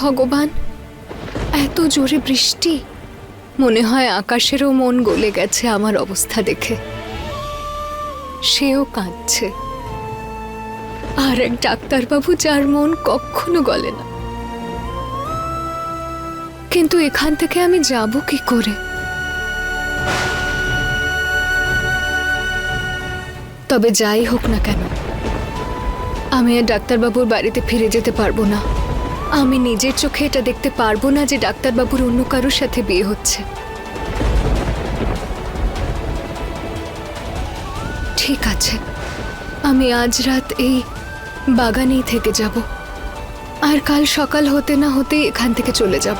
ভগবান, এত জোরে বৃষ্টি, মনে হয় আকাশেরও মন গলে গেছে আমার অবস্থা দেখে। সেও কাঁদছে। আর এক ডাক্তারবাবু যার মন কখনো গলে না। কিন্তু এখান থেকে আমি যাব কি করে? তবে যাই হোক না কেন, আমি আর ডাক্তারবাবুর বাড়িতে ফিরে যেতে পারবো না। আমি নিজের চোখে এটা দেখতে পারবো না যে ডাক্তারবাবুর অন্য কারোর সাথে বিয়ে হচ্ছে। ঠিক আছে, আমি আজ রাত এই বাগানেই থেকে যাব, আর কাল সকাল হতে না হতেই এখান থেকে চলে যাব।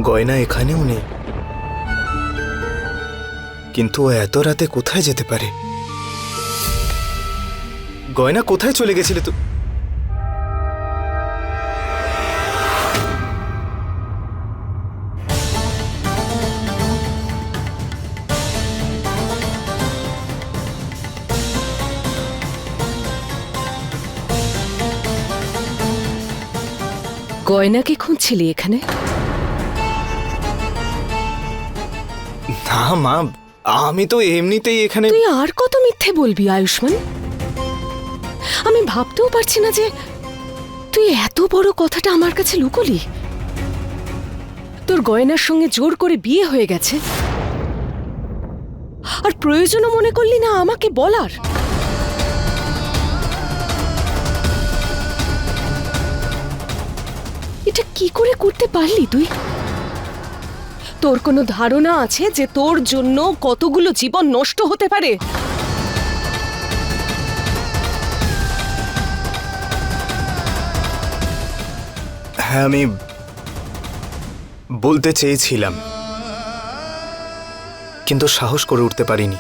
গয়না এখানেও নেই, কিন্তু ও এত রাতে কোথায় যেতে পারে? গয়না কোথায় চলে গেছিলে তো? গয়নাকে খুঁজছিলি এখানে? না মা, আমি তো এমনিতেই এখানে। তুই আর কত মিথ্যে বলবি আয়ুষ্মান? আমি ভাবতেও পারছি না যে তুই এত বড় কথাটা আমার কাছে লুকোলি। তোর গয়নার সঙ্গে জোর করে বিয়ে হয়ে গেছে, আর প্রয়োজনও মনে করলি না আমাকে বলার। এটা কি করে করতে পারলি তুই? তোর কোনো ধারণা আছে যে তোর জন্য কতগুলো জীবন নষ্ট হতে পারে? হ্যাঁ, আমি বলতে চেয়েছিলাম, কিন্তু সাহস করে উঠতে পারিনি।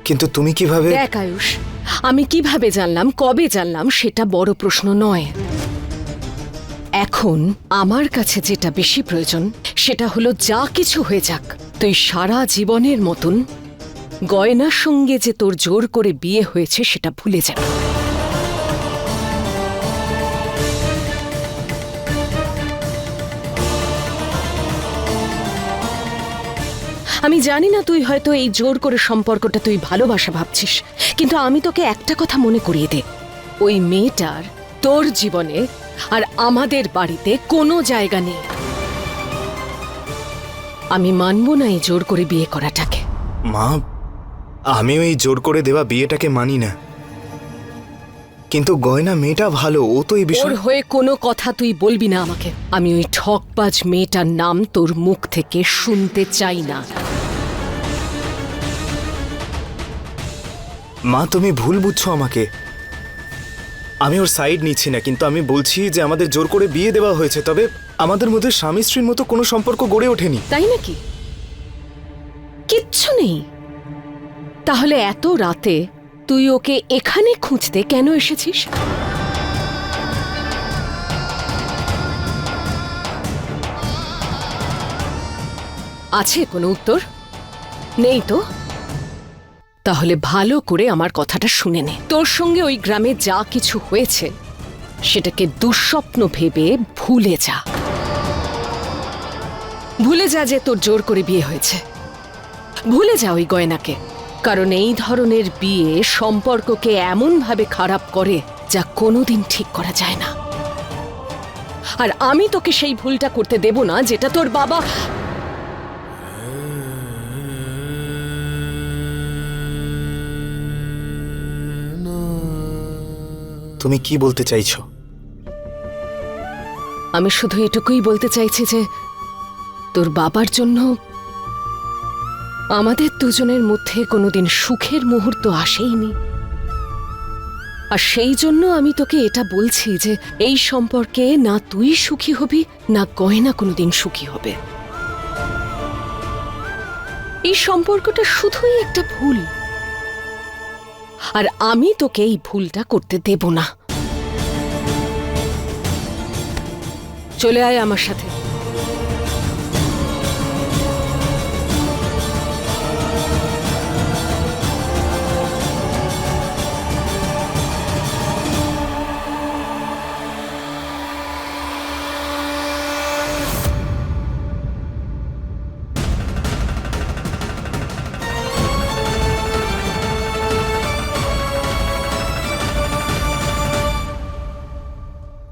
কিন্তু তুমি কিভাবে? দেখ আয়ুষ, আমি কিভাবে জানলাম, কবে জানলাম সেটা বড় প্রশ্ন নয়। এখন আমার কাছে যেটা বেশি প্রয়োজন সেটা হলো যা কিছু হয়ে যাক, তুই সারা জীবনের মতন গয়নার সঙ্গে যে তোর জোর করে বিয়ে হয়েছে সেটা ভুলে যাবি। আমি জানি না, তুই হয়তো এই জোর করে সম্পর্কটা তুই ভালোবাসা ভাবছিস, কিন্তু আমি তোকে একটা কথা মনে করিয়ে দে, ওই মেয়েটার তোর জীবনে আর আমাদের বাড়িতে কোনো জায়গা নেই। আমি মানব না এই জোর করে বিয়ে করাটাকে। মা, আমিও এই জোর করে দেওয়া বিয়েটাকে মানি না, কিন্তু গয়না মেয়েটা ভালো, ও তো এই ওর বিষয়। হয়ে কোনো কথা তুই বলবি না আমাকে। আমি ওই ঠকবাজ মেয়েটার নাম তোর মুখ থেকে শুনতে চাই না। মা, তুমি ভুল বুঝছো আমাকে। আমি ওর সাইড নিচ্ছি না, কিন্তু আমি বলছি যে আমাদের জোর করে বিয়ে দেওয়া হয়েছে, তবে আমাদের মধ্যে স্বামী স্ত্রীর মতো কোনো সম্পর্ক গড়ে ওঠেনি। তাই নাকি? কিচ্ছু নেই? তাহলে এত রাতে তুই ওকে এখানে খুঁজতে কেন এসেছিস? আছে কোনো উত্তর? নেই তো? তাহলে ভালো করে আমার কথাটা শুনে নে। তোর সঙ্গে ওই গ্রামে যা কিছু হয়েছে সেটাকে দুঃস্বপ্ন ভেবে ভুলে যা। ভুলে যা যে তোর জোর করে বিয়ে হয়েছে। ভুলে যা ওই গয়নাকে, কারণ এই ধরনের বিয়ে সম্পর্ককে এমনভাবে খারাপ করে যা কোনোদিন ঠিক করা যায় না। আর আমি তোকে সেই ভুলটা করতে দেব না যেটা তোর বাবা। তুমি কি বলতে চাইছো? আমি শুধু এটুকুই বলতে চাইছি যে তোর বাবার জন্য আমাদের দুজনের মধ্যে কোনোদিন সুখের মুহূর্ত আসেইনি। আর সেই জন্য আমি তোকে এটা বলছি যে এই সম্পর্কে না তুই সুখী হবি, না গয়না কোনোদিন সুখী হবে। এই সম্পর্কটা শুধুই একটা ভুল, আর আমি তোকে এই ভুলটা করতে দেব না। চলে আয় আমার সাথে।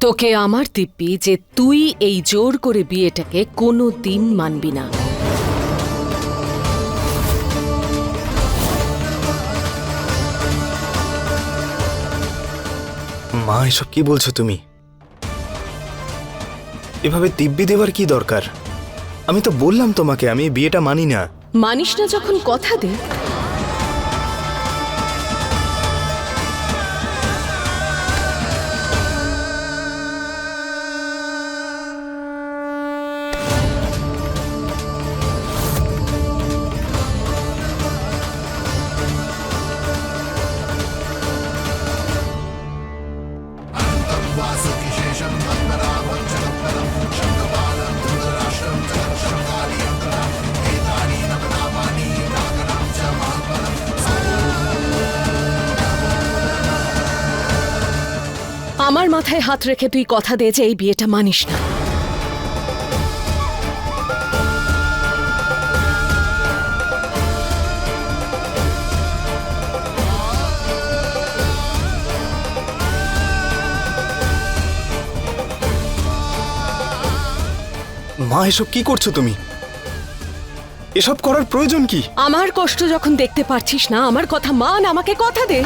তোকে আমার দিব্যি যে তুই এই জোর করে বিয়েটাকে কোনো দিন মানবি না। মা, এসব কি বলছো তুমি? এভাবে দিব্যি দেওয়ার কি দরকার? আমি তো বললাম তোমাকে আমি এই বিয়েটা মানি না। মানিস না যখন কথা দে। আমার মাথায় হাত রেখে তুই কথা দে যে এই বিয়েটা মানিস না। মা, এসব কি করছো তুমি? এসব করার প্রয়োজন কি? আমার কষ্ট যখন দেখতে পারছিস না, আমার কথা মান, আমাকে কথা দে।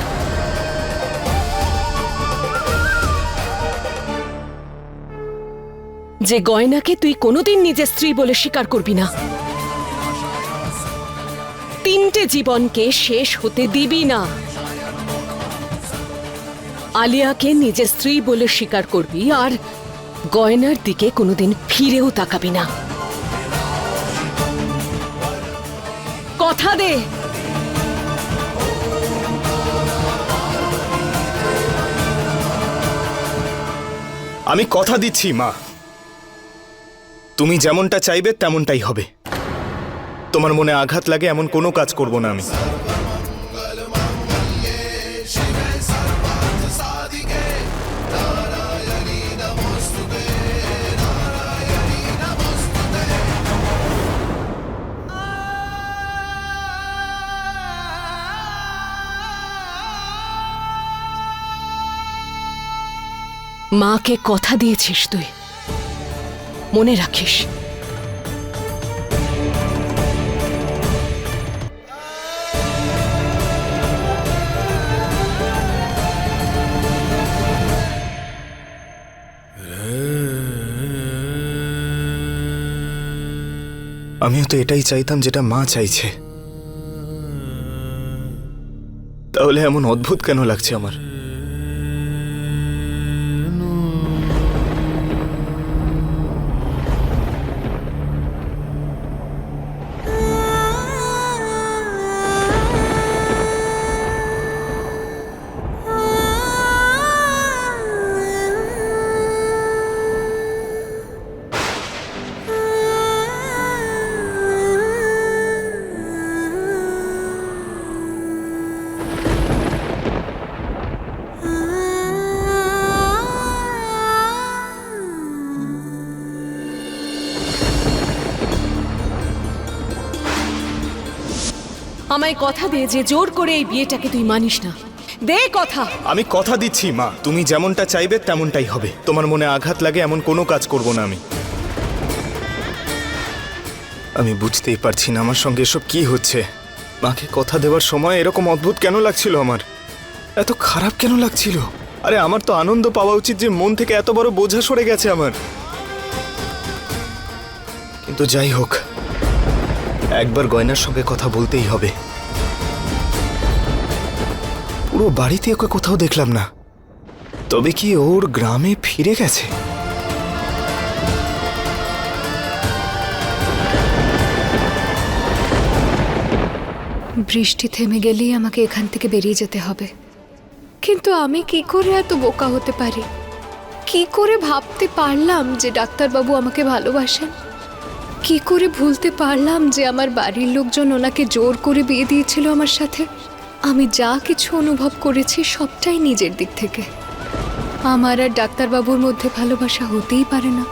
যে গয়নাকে তুই কোনোদিন নিজের স্ত্রী বলে স্বীকার করবি না, 3টে জীবনকে শেষ হতে দিবি না। আলিয়াকে নিজের স্ত্রী বলে স্বীকার করবি আর গয়নার দিকে কোনোদিন ফিরেও তাকাবি না। কথা দে। আমি কথা দিচ্ছি মা, তুমি যেমনটা চাইবে তেমনটাই হবে। তোমার মনে আঘাত লাগে এমন কোনো কাজ করব না আমি। মাকে কথা দিয়েছিস তুই, মনে রাখিস। আমিও তো এটাই চাইতাম যেটা মা চাইছে। তাহলে এমন অদ্ভুত কেন লাগছে আমার? আমায় কথা দে যে জোর করে এই বিয়েটাকে তুই মানিস না। দে কথা। আমি কথা দিচ্ছি মা, তুমি যেমনটা চাইবে তেমনটাই হবে। তোমার মনে আঘাত লাগে এমন কোনো কাজ করব না আমি। আমি বুঝতেই পারছি না আমার সঙ্গে এসব কি হচ্ছে। মাকে কথা দেওয়ার সময় এরকম অদ্ভুত কেন লাগছিল আমার? এত খারাপ কেন লাগছিল? আরে আমার তো আনন্দ পাওয়া উচিত যে মন থেকে এত বড় বোঝা সরে গেছে আমার। কিন্তু যাই হোক, একবার গয়নার সঙ্গে কথা বলতেই হবে। পুরো বাড়িতে ওকে কোথাও দেখলাম না। তবে কি ওর গ্রামে ফিরে গেছে? বৃষ্টি থেমে গেলেই আমাকে এখান থেকে বেরিয়ে যেতে হবে। কিন্তু আমি কি করে এত বোকা হতে পারি? কি করে ভাবতে পারলাম যে ডাক্তারবাবু আমাকে ভালোবাসেন? কি করে ভুলতে পারলাম যে আমার বাড়ির লোকজন ওনাকে জোর করে বিয়ে দিয়েছিল আমার সাথে? আমি যা কিছু অনুভব করেছি সবটাই নিজের দিক থেকে। আমার আর ডাক্তারবাবুর মধ্যে ভালোবাসা হতেই পারে না।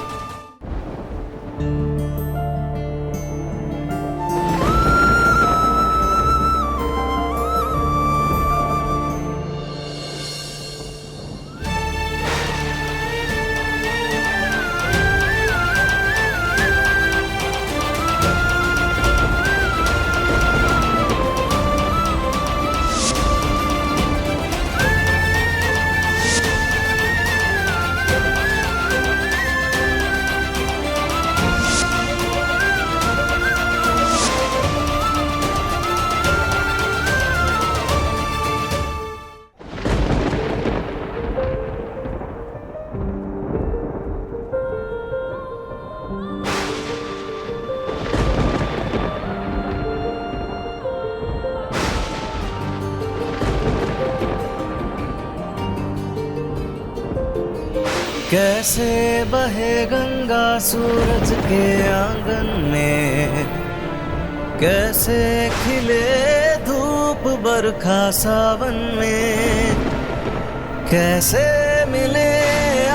कैसे बहे गंगा सूरज के आंगन में, कैसे खिले धूप बरखा सावन में, कैसे मिले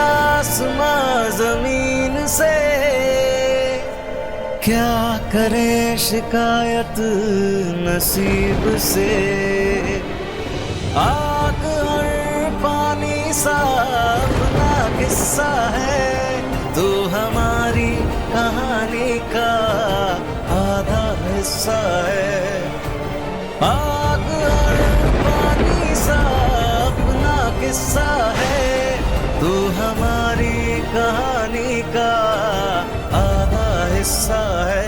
आसमां जमीन से, क्या करे शिकायत नसीब से। आग और पानी सा अपना किस्सा है, तू हमारी कहानी का आधा हिस्सा है। आग और पानी सा अपना किस्सा है, तू हमारी कहानी का आधा हिस्सा है।